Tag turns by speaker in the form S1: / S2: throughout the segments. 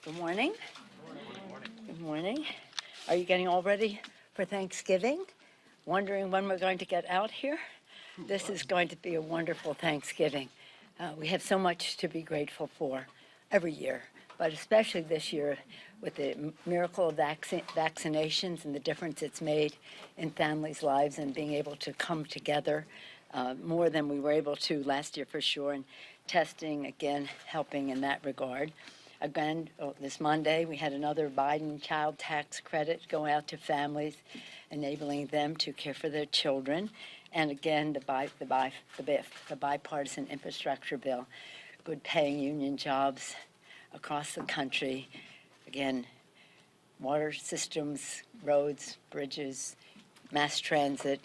S1: Good morning. Good morning. Are you getting all ready for Thanksgiving? Wondering when we're going to get out here? This is going to be a wonderful Thanksgiving. We have so much to be grateful for every year, but especially this year with the miracle of vaccinations and the difference it's made in families' lives and being able to come together more than we were able to last year for sure, and testing, again, helping in that regard. Again, this Monday, we had another Biden child tax credit go out to families, enabling them to care for their children. And again, the bipartisan infrastructure bill, good paying union jobs across the country. Again, water systems, roads, bridges, mass transit,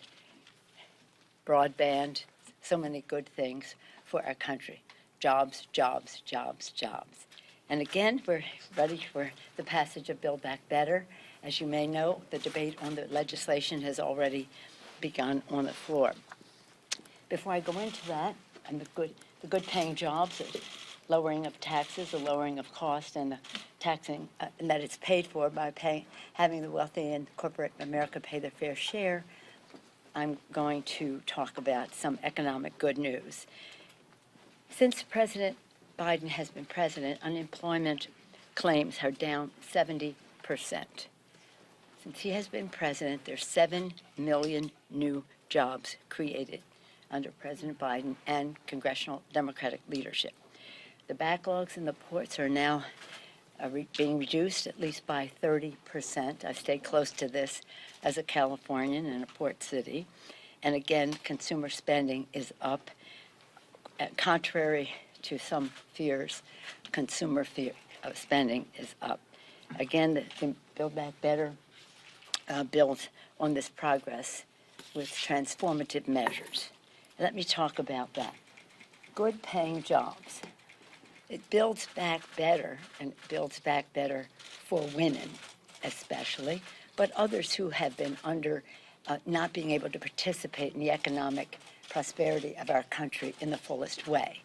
S1: broadband, so many good things for our country. Jobs, jobs, jobs, jobs. And again, we're ready for the passage of Build Back Better. As you may know, the debate on the legislation has already begun on the floor. Before I go into that, and the good paying jobs, the lowering of taxes, the lowering of cost, and the taxing, and that it's paid for by having the wealthy and corporate America pay their fair share, I'm going to talk about some economic good news. Since President Biden has been president, unemployment claims are down 70%. Since he has been president, there's 7 million new jobs created under President Biden and congressional Democratic leadership. The backlogs in the ports are now being reduced at least by 30%. I stay close to this as a Californian in a port city. And again, consumer spending is up. Contrary to some fears, consumer spending is up. Again, the Build Back Better builds on this progress with transformative measures. Let me talk about that. Good paying jobs. It builds back better, and it builds back better for women especially, but others who have been under not being able to participate in the economic prosperity of our country in the fullest way.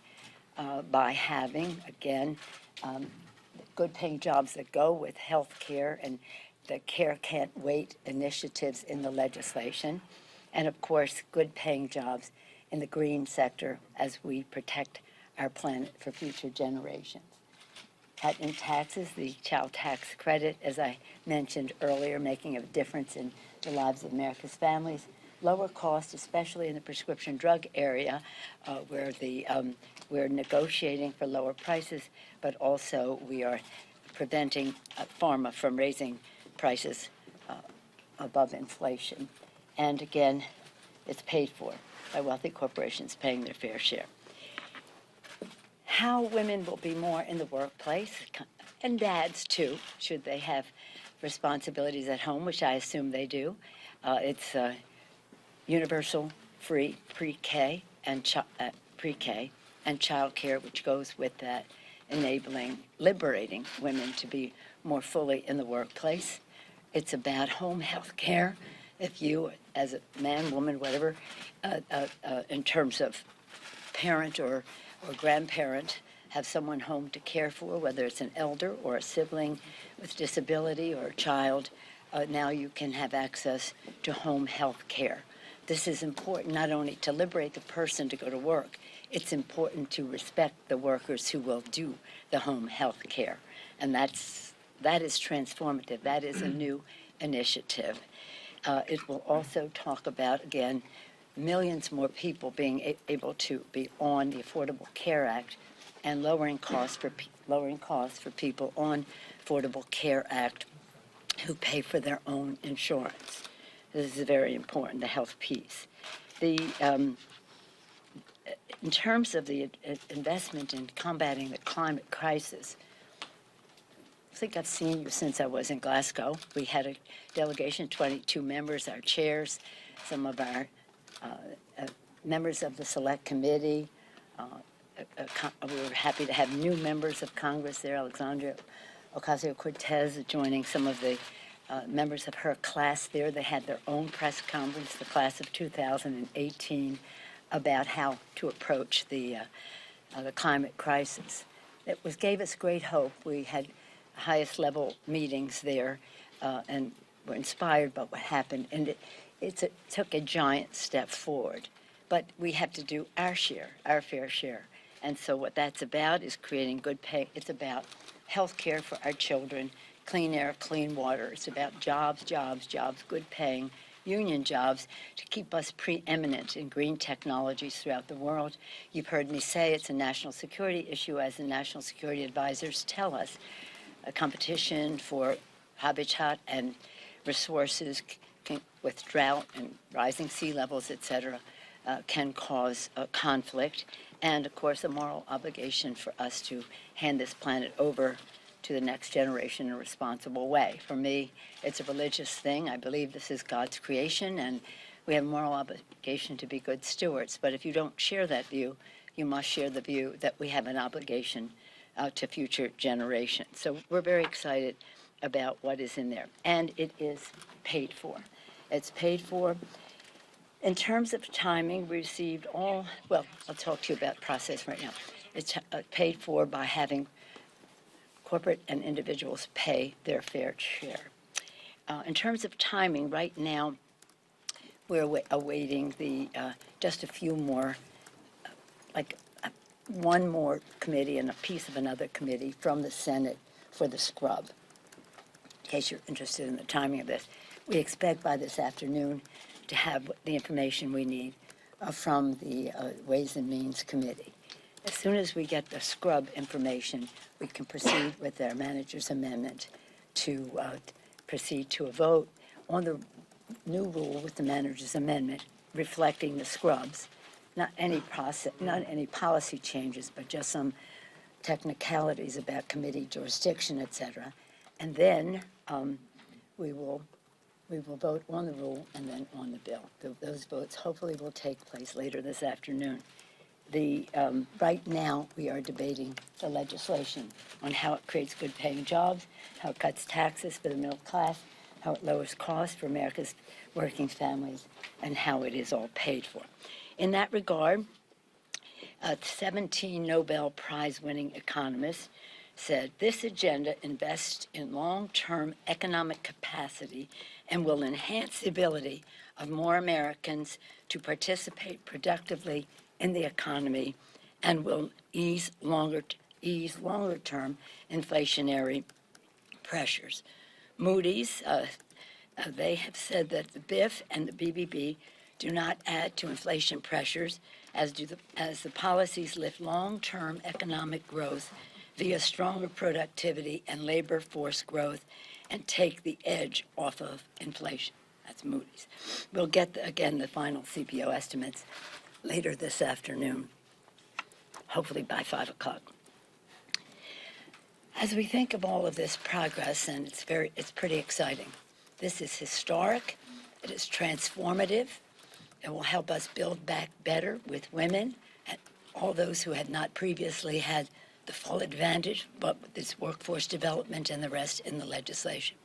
S1: By having, again, good paying jobs that go with health care and the Care Can't Wait initiatives in the legislation, and of course, good paying jobs in the green sector as we protect our planet for future generations. In taxes, the child tax credit, as I mentioned earlier, making a difference in the lives of America's families. Lower costs, especially in the prescription drug area, where we're negotiating for lower prices, but also we are preventing pharma from raising prices above inflation. And again, it's paid for by wealthy corporations paying their fair share. How women will be more in the workplace, and dads too, should they have responsibilities at home, which I assume they do. It's universal free pre-K and child care, which goes with that, liberating women to be more fully in the workplace. It's about home health care. If you, as a man, woman, whatever, in terms of parent or grandparent, have someone home to care for, whether it's an elder or a sibling with disability or a child, now you can have access to home health care. This is important not only to liberate the person to go to work, it's important to respect the workers who will do the home health care. And that is transformative. That is a new initiative. It will also talk about, again, millions more people being able to be on the Affordable Care Act and lowering costs for people on Affordable Care Act who pay for their own insurance. This is very important, the health piece. In terms of the investment in combating the climate crisis, I think I've seen you since I was in Glasgow. We had a delegation, 22 members, our chairs, some of our members of the select committee, we were happy to have new members of Congress there, Alexandria Ocasio-Cortez joining some of the members of her class there. They had their own press conference, the class of 2018, about how to approach the climate crisis. It gave us great hope. We had highest level meetings there and were inspired by what happened. And it took a giant step forward. But we have to do our share, our fair share. And so what that's about is creating good pay. It's about health care for our children, clean air, clean water. It's about jobs, jobs, jobs, good paying union jobs to keep us preeminent in green technologies throughout the world. You've heard me say it's a national security issue, as the national security advisors tell us. A competition for habitat and resources with drought and rising sea levels, et cetera, can cause conflict, and of course a moral obligation for us to hand this planet over to the next generation in a responsible way. For me, it's a religious thing. I believe this is God's creation, and we have a moral obligation to be good stewards. But if you don't share that view, you must share the view that we have an obligation to future generations. So we're very excited about what is in there, and it is paid for. It's paid for. In terms of timing, we received I'll talk to you about process right now. It's paid for by having corporate and individuals pay their fair share. In terms of timing, right now, we're awaiting just a few more, one more committee and a piece of another committee from the Senate for the scrub. In case you're interested in the timing of this, we expect by this afternoon to have the information we need from the Ways and Means Committee. As soon as we get the scrub information, we can proceed with our manager's amendment to proceed to a vote on the new rule with the manager's amendment reflecting the scrubs. Not any policy changes, but just some technicalities about committee jurisdiction, et cetera. And then we will vote on the rule and then on the bill. Those votes hopefully will take place later this afternoon. Right now, we are debating the legislation on how it creates good-paying jobs, how it cuts taxes for the middle class, how it lowers costs for America's working families, and how it is all paid for. In that regard, 17 Nobel Prize-winning economists said, this agenda invests in long-term economic capacity and will enhance the ability of more Americans to participate productively in the economy and will ease longer-term inflationary pressures. Moody's, they have said that the BIF and the BBB do not add to inflation pressures, as the policies lift long-term economic growth via stronger productivity and labor force growth and take the edge off of inflation. That's Moody's. We'll get, again, the final CPO estimates later this afternoon, hopefully by 5 o'clock. As we think of all of this progress, and it's pretty exciting. This is historic. It is transformative. It will help us build back better with women and all those who had not previously had the full advantage, but with this workforce development and the rest in the legislation.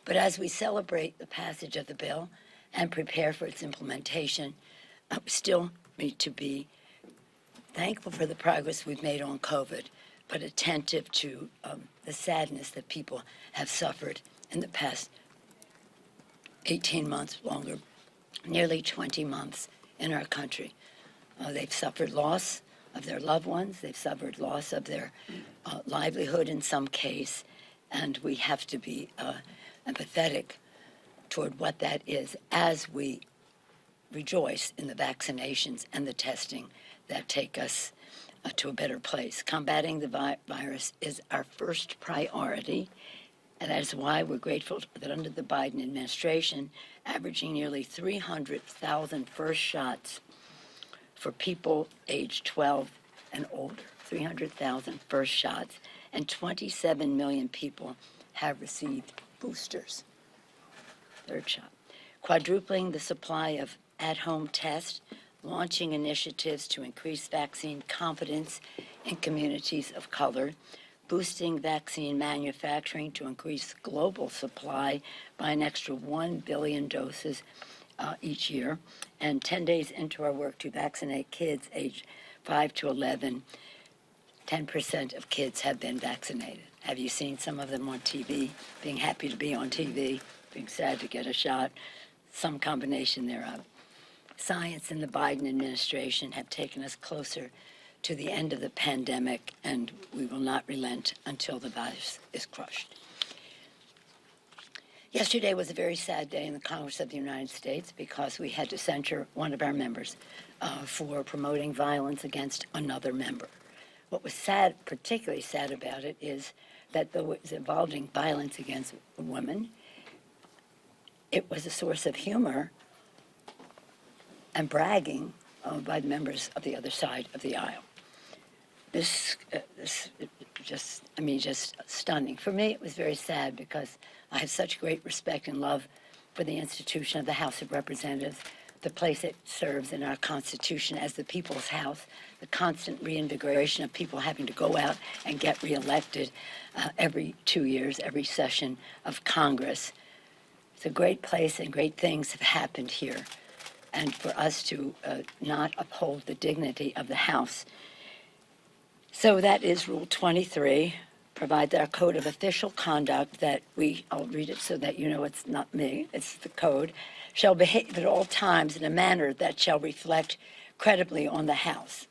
S1: But as we celebrate the passage of the bill and prepare for its implementation, we still need to be thankful for the progress we've made on COVID, but attentive to the sadness that people have suffered in the past 18 months, longer, nearly 20 months in our country. They've suffered loss of their loved ones. They've suffered loss of their livelihood in some case, and we have to be empathetic toward what that is as we rejoice in the vaccinations and the testing that take us to a better place. Combating the virus is our first priority, and that is why we're grateful that under the Biden administration, averaging nearly 300,000 first shots for people aged 12 and older, 300,000 first shots, and 27 million people have received boosters, third shot. Quadrupling the supply of at-home tests launching initiatives to increase vaccine confidence in communities of color, boosting vaccine manufacturing to increase global supply by an extra 1 billion doses each year, and 10 days into our work to vaccinate kids aged 5 to 11, 10% of kids have been vaccinated. Have you seen some of them on TV, being happy to be on TV, being sad to get a shot? Some combination thereof. Science and the Biden administration have taken us closer to the end of the pandemic, and we will not relent until the virus is crushed. Yesterday was a very sad day in the Congress of the United States because we had to censure one of our members for promoting violence against another member. What was sad, particularly sad about it, is that though it was involving violence against a woman, it was a source of humor and bragging by the members of the other side of the aisle. This just stunning. For me, it was very sad because I have such great respect and love for the institution of the House of Representatives, the place it serves in our Constitution as the people's house, the constant reinvigoration of people having to go out and get reelected every 2 years, every session of Congress. It's a great place and great things have happened here. And for us to not uphold the dignity of the House. So that is Rule 23, provides our code of official conduct that I'll read it so that you know it's not me, it's the code, shall behave at all times in a manner that shall reflect credibly on the House.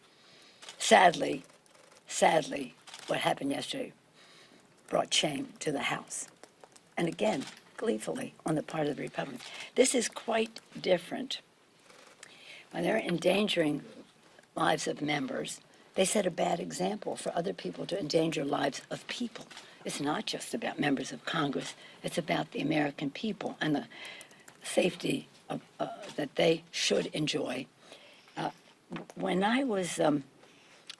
S1: Sadly, what happened yesterday brought shame to the House. And again, gleefully on the part of the Republicans. This is quite different. When they're endangering lives of members, they set a bad example for other people to endanger lives of people. It's not just about members of Congress. It's about the American people and the safety that they should enjoy. When I was on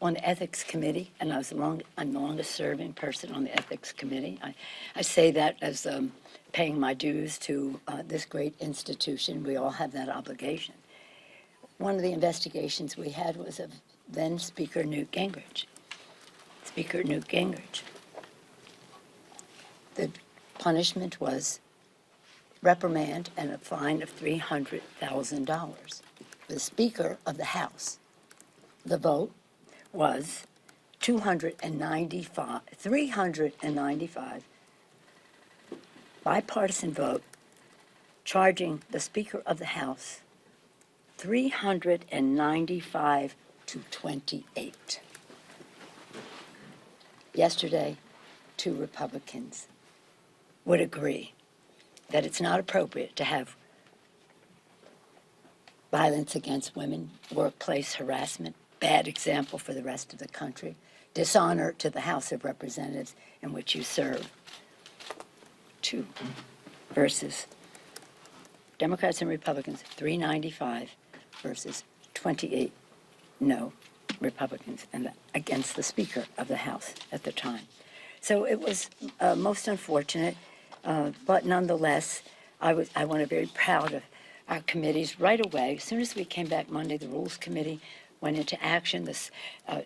S1: the Ethics Committee, and I'm the longest-serving person on the Ethics Committee, I say that as paying my dues to this great institution. We all have that obligation. One of the investigations we had was of then Speaker Newt Gingrich. Speaker Newt Gingrich. The punishment was reprimand and a fine of $300,000. The Speaker of the House, the vote was 395 bipartisan vote, charging the Speaker of the House 395 to 28. Yesterday, 2 Republicans would agree that it's not appropriate to have violence against women, workplace harassment, bad example for the rest of the country, dishonor to the House of Representatives in which you serve. 2 versus Democrats and Republicans, 395 versus 28 no Republicans, and against the Speaker of the House at the time. So it was most unfortunate, but nonetheless, I want to be very proud of our committees right away. As soon as we came back Monday, the Rules Committee went into action.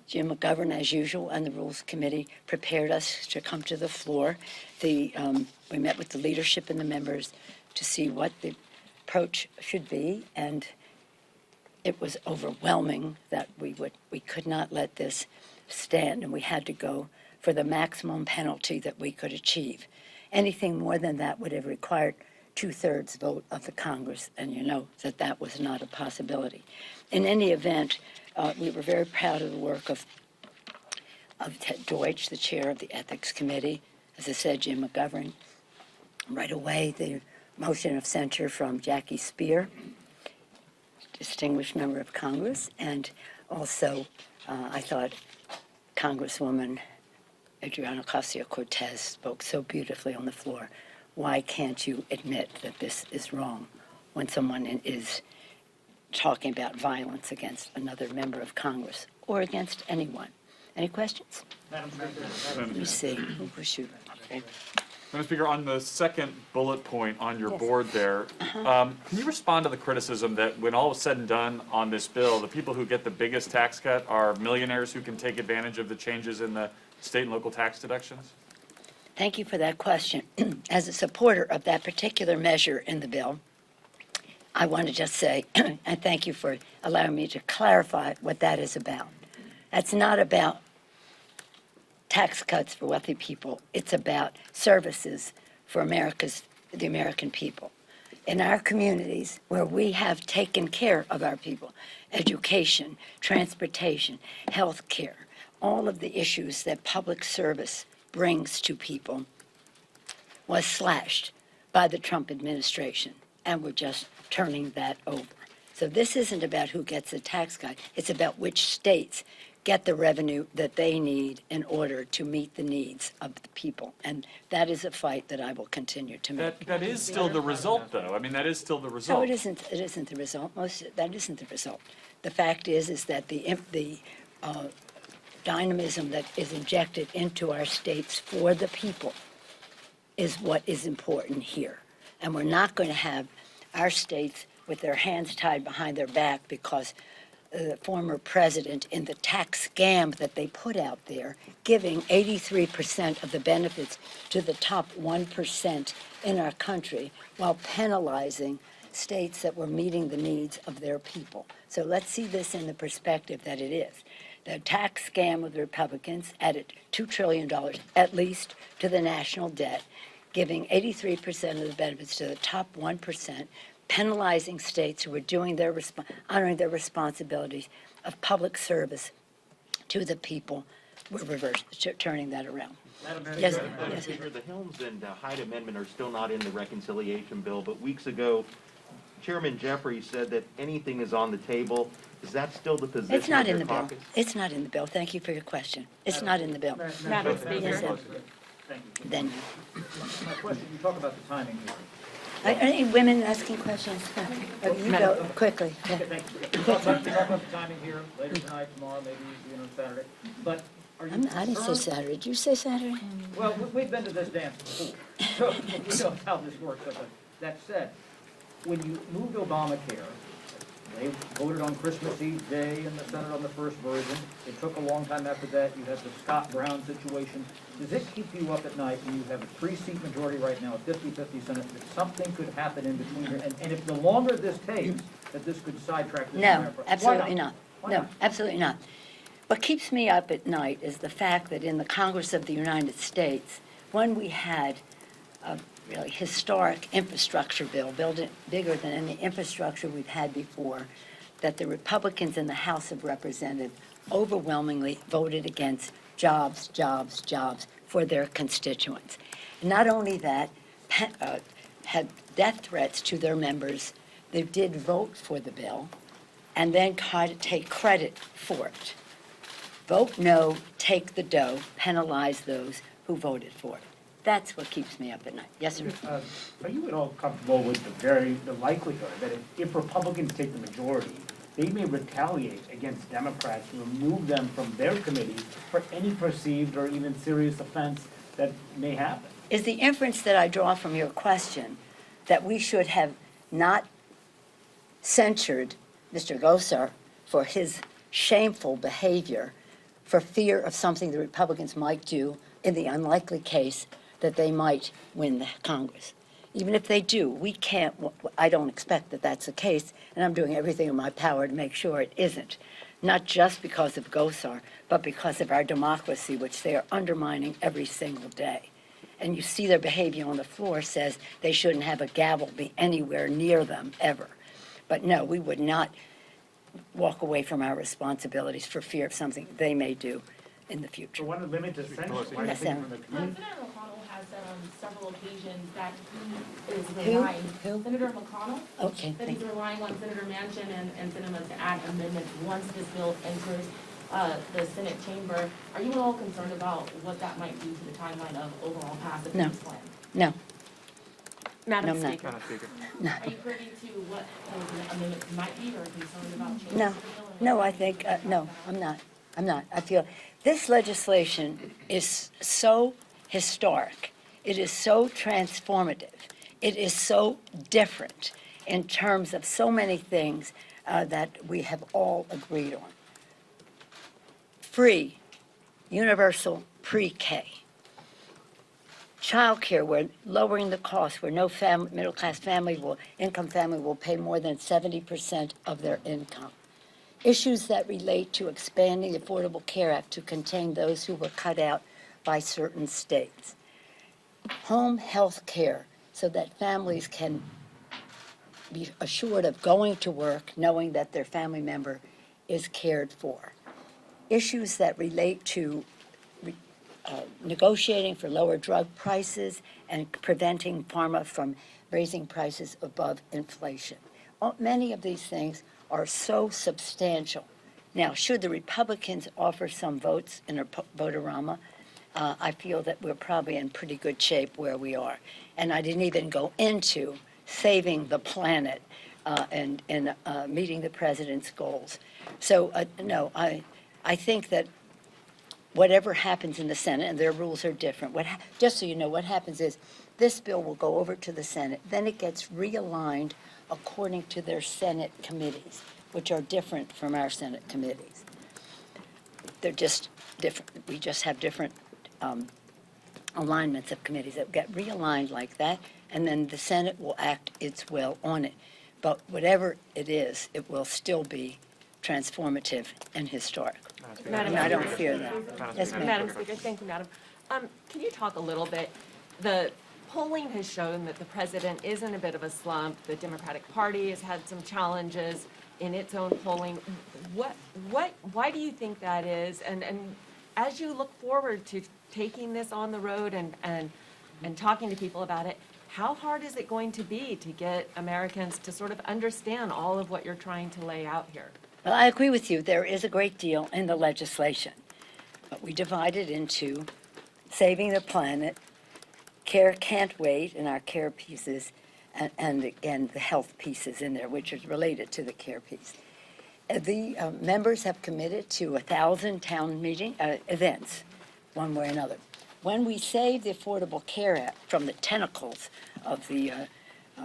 S1: Jim McGovern, as usual, and the Rules Committee prepared us to come to the floor. We met with the leadership and the members to see what the approach should be, and it was overwhelming that we could not let this stand, and we had to go for the maximum penalty that we could achieve. Anything more than that would have required 2/3 vote of the Congress, and you know that was not a possibility. In any event, we were very proud of the work of Ted Deutsch, the chair of the Ethics Committee, as I said, Jim McGovern. Right away, the motion of censure from Jackie Speer, distinguished member of Congress, and also I thought Congresswoman Adriana Ocasio-Cortez spoke so beautifully on the floor. Why can't you admit that this is wrong when someone is talking about violence against another member of Congress or against anyone? Any questions?
S2: Madam Speaker.
S1: Let me see. Who was you? Okay.
S2: Madam Speaker, on the second bullet point on your
S1: Yes.
S2: board there, can you respond to the criticism that when all is said and done on this bill, the people who get the biggest tax cut are millionaires who can take advantage of the changes in the state and local tax deductions?
S1: Thank you for that question. As a supporter of that particular measure in the bill, I want to just say, and thank you for allowing me to clarify what that is about. That's not about tax cuts for wealthy people. It's about services for the American people. In our communities where we have taken care of our people, education, transportation, health care, all of the issues that public service brings to people was slashed by the Trump administration, and we're just turning that over. So this isn't about who gets a tax cut. It's about which states get the revenue that they need in order to meet the needs of the people. And that is a fight that I will continue to make.
S2: That is still the result, though. I mean, that is still the result.
S1: No, it isn't the result. That isn't the result. The fact is that the dynamism that is injected into our states for the people is what is important here. And we're not going to have our states with their hands tied behind their back because the former president, in the tax scam that they put out there, giving 83% of the benefits to the top 1% in our country while penalizing states that were meeting the needs of their people. So let's see this in the perspective that it is. The tax scam of the Republicans added $2 trillion at least to the national debt, giving 83% of the benefits to the top 1%, penalizing states who were doing honoring their responsibilities of public service to the people. We're turning that around. Yes,
S3: Madam Speaker, the Helms and Hyde Amendment are still not in the reconciliation bill, but weeks ago, Chairman Jeffrey said that anything is on the table. Is that still the position
S1: it's not
S3: of
S1: in
S3: your
S1: the bill.
S3: caucus?
S1: It's not in the bill. Thank you for your question. It's not in the bill.
S4: Madam
S1: Yes,
S4: Speaker.
S5: Thank you.
S1: then,
S5: My question, you talk about the timing here.
S1: are any women asking questions? You go quickly. Yeah.
S5: Okay, thank you. You talk about the timing here, later tonight, tomorrow, maybe, Saturday. But are you
S1: I didn't say
S5: concerned?
S1: Saturday. Did you say Saturday?
S5: Well, we've been to this dance before, so we know how this works. But that said, when you moved Obamacare, they voted on Christmas Eve Day in the Senate on the first version. It took a long time after that. You had the Scott Brown situation. Does it keep you up at night when you have a 3-seat majority right now, a 50-50 Senate, that something could happen in between here? And if the longer this takes, that this could sidetrack this
S1: No,
S5: entire process?
S1: absolutely not.
S5: Why
S1: No,
S5: not?
S1: absolutely not. What keeps me up at night is the fact that in the Congress of the United States, when we had a really historic infrastructure bill, bigger than any infrastructure we've had before, that the Republicans in the House of Representatives overwhelmingly voted against jobs, jobs, jobs for their constituents. Not only that, had death threats to their members. They did vote for the bill and then try to take credit for it. Vote no, take the dough, penalize those who voted for it. That's what keeps me up at night. Yes, sir.
S6: Are you at all comfortable with the likelihood that if Republicans take the majority, they may retaliate against Democrats to remove them from their committees for any perceived or even serious offense that may happen?
S1: Is the inference that I draw from your question that we should have not censured Mr. Gosar for his shameful behavior for fear of something the Republicans might do in the unlikely case that they might win the Congress? Even if they do, we can't, I don't expect that that's the case, and I'm doing everything in my power to make sure it isn't. Not just because of Gosar, but because of our democracy, which they are undermining every single day. And you see their behavior on the floor says they shouldn't have a gavel be anywhere near them, ever. But no, we would not walk away from our responsibilities for fear of something they may do in the future.
S6: So one of the limits is censure. Why
S1: Yes,
S6: do you think
S1: Sam.
S6: from the community?
S4: Senator McConnell has said on several occasions that he is
S1: Who?
S4: relying,
S1: Who?
S4: Senator McConnell,
S1: Okay,
S4: that
S1: thank
S4: he's
S1: you.
S4: relying on Senator Manchin and Senator to add amendments once this bill enters the Senate chamber. Are you at all concerned about what that might do to the timeline of overall passage
S1: No.
S4: of this plan?
S1: No,
S7: Madam
S1: No, I'm not.
S7: Speaker.
S4: Are you privy to what those amendments might be or concerned about changes to
S1: no,
S4: the bill? and
S1: no,
S4: what
S1: I
S4: might
S1: think,
S4: be-
S1: no, I'm not. I feel this legislation is so historic It is so transformative. It is so different in terms of so many things that we have all agreed on. Free, universal pre-K. Childcare, we're lowering the cost, where no middle-class income family will pay more than 70% of their income. Issues that relate to expanding the Affordable Care Act to contain those who were cut out by certain states. Home health care, so that families can be assured of going to work knowing that their family member is cared for. Issues that relate to negotiating for lower drug prices and preventing pharma from raising prices above inflation. Many of these things are so substantial. Now, should the Republicans offer some votes in a vote-a-rama, I feel that we're probably in pretty good shape where we are. And I didn't even go into saving the planet and meeting the president's goals. So, no, I think that whatever happens in the Senate, and their rules are different, just so you know, what happens is this bill will go over to the Senate, then it gets realigned according to their Senate committees, which are different from our Senate committees. They're just different. We just have different alignments of committees that get realigned like that, and then the Senate will act its will on it. But whatever it is, it will still be transformative and historic.
S7: Madam
S1: And I don't
S7: Speaker.
S1: fear that. Yes, ma'am.
S7: Madam Speaker, thank you, Madam. Can you talk a little bit, the polling has shown that the president is in a bit of a slump. The Democratic Party has had some challenges in its own polling. Why do you think that is? And as you look forward to taking this on the road and talking to people about it, how hard is it going to be to get Americans to sort of understand all of what you're trying to lay out here?
S1: Well, I agree with you. There is a great deal in the legislation, but we divide it into saving the planet, care can't wait, and our care pieces, and again, the health pieces in there, which is related to the care piece. The members have committed to 1,000 town meeting events, one way or another. When we save the Affordable Care Act from the tentacles of the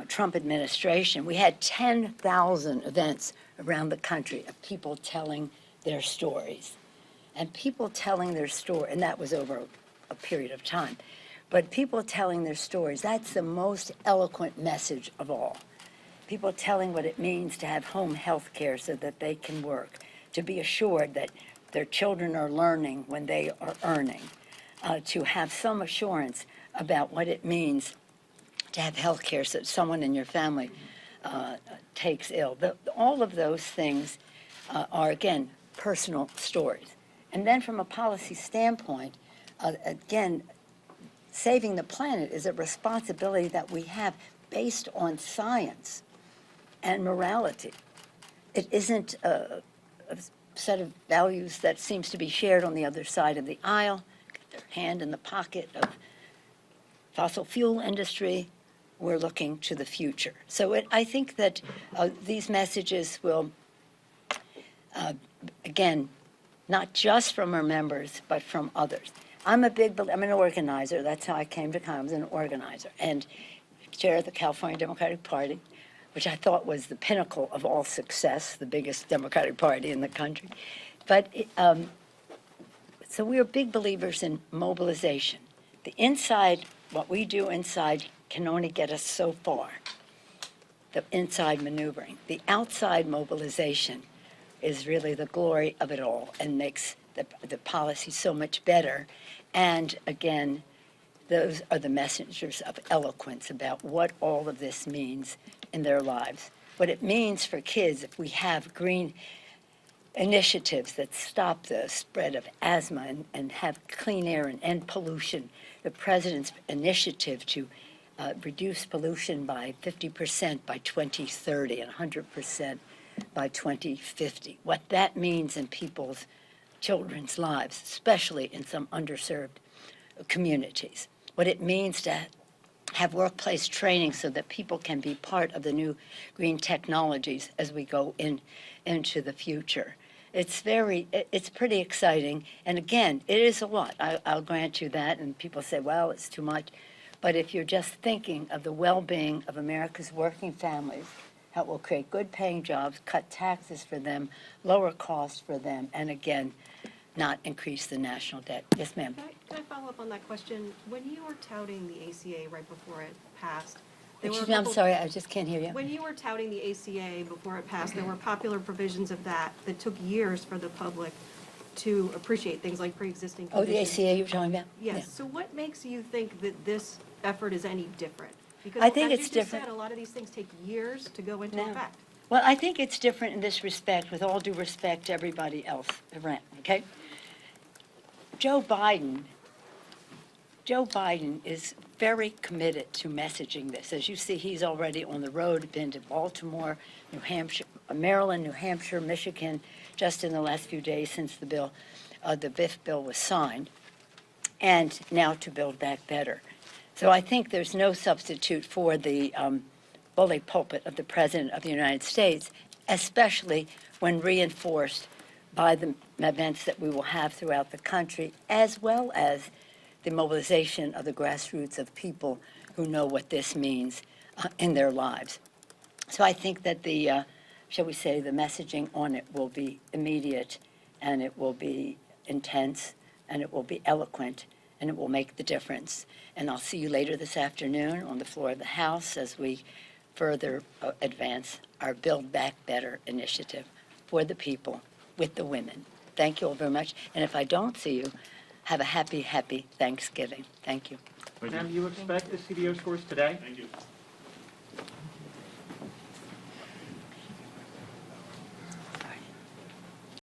S1: Trump administration, we had 10,000 events around the country of people telling their stories. And people telling their story, and that was over a period of time, but people telling their stories, that's the most eloquent message of all. People telling what it means to have home health care so that they can work, to be assured that their children are learning when they are earning, to have some assurance about what it means to have health care so that someone in your family takes ill. All of those things are, again, personal stories. And then from a policy standpoint, again, saving the planet is a responsibility that we have based on science and morality. It isn't a set of values that seems to be shared on the other side of the aisle, get their hand in the pocket of fossil fuel industry. We're looking to the future. So I think that these messages will, again, not just from our members, but from others. I'm an organizer. That's how I came to Congress, an organizer, and chair of the California Democratic Party, which I thought was the pinnacle of all success, the biggest Democratic Party in the country. But so we are big believers in mobilization. The inside, what we do inside can only get us so far, the inside maneuvering. The outside mobilization is really the glory of it all and makes the policy so much better. And again, those are the messengers of eloquence about what all of this means in their lives. What it means for kids if we have green initiatives that stop the spread of asthma and have clean air and end pollution. The president's initiative to reduce pollution by 50% by 2030 and 100% by 2050. What that means in people's children's lives, especially in some underserved communities. What it means to have workplace training so that people can be part of the new green technologies as we go into the future. It's pretty exciting. And again, it is a lot. I'll grant you that. And people say, well, it's too much. But if you're just thinking of the well-being of America's working families, how it will create good-paying jobs, cut taxes for them, lower costs for them, and again, not increase the national debt. Yes, ma'am.
S8: Can I follow up on that question? When you were touting the ACA right before it passed, there were a
S1: Excuse me, I'm
S8: couple-
S1: sorry, I just can't hear you.
S8: When you were touting the ACA before it passed, there were popular provisions of that took years for the public to appreciate, things like pre-existing
S1: Oh, the
S8: conditions.
S1: ACA you were talking about?
S8: Yes, so what makes you think that this effort is any different? Because
S1: I think
S8: as
S1: it's
S8: you just
S1: different.
S8: said, a lot of these things take years to go into
S1: No.
S8: effect.
S1: Well, I think it's different in this respect, with all due respect to everybody else around, okay? Joe Biden is very committed to messaging this. As you see, he's already on the road, been to Baltimore, New Hampshire, Maryland, New Hampshire, Michigan, just in the last few days since the BIF bill was signed, and now to Build Back Better. So I think there's no substitute for the bully pulpit of the President of the United States, especially when reinforced by the events that we will have throughout the country, as well as the mobilization of the grassroots of people who know what this means in their lives. So I think that the, shall we say, the messaging on it will be immediate, and it will be intense, and it will be eloquent, and it will make the difference. And I'll see you later this afternoon on the floor of the House as we further advance our Build Back Better initiative for the people, with the women. Thank you all very much. And if I don't see you, have a happy, happy Thanksgiving. Thank you.
S3: Ma'am, you expect the CBO scores today?
S2: Thank you.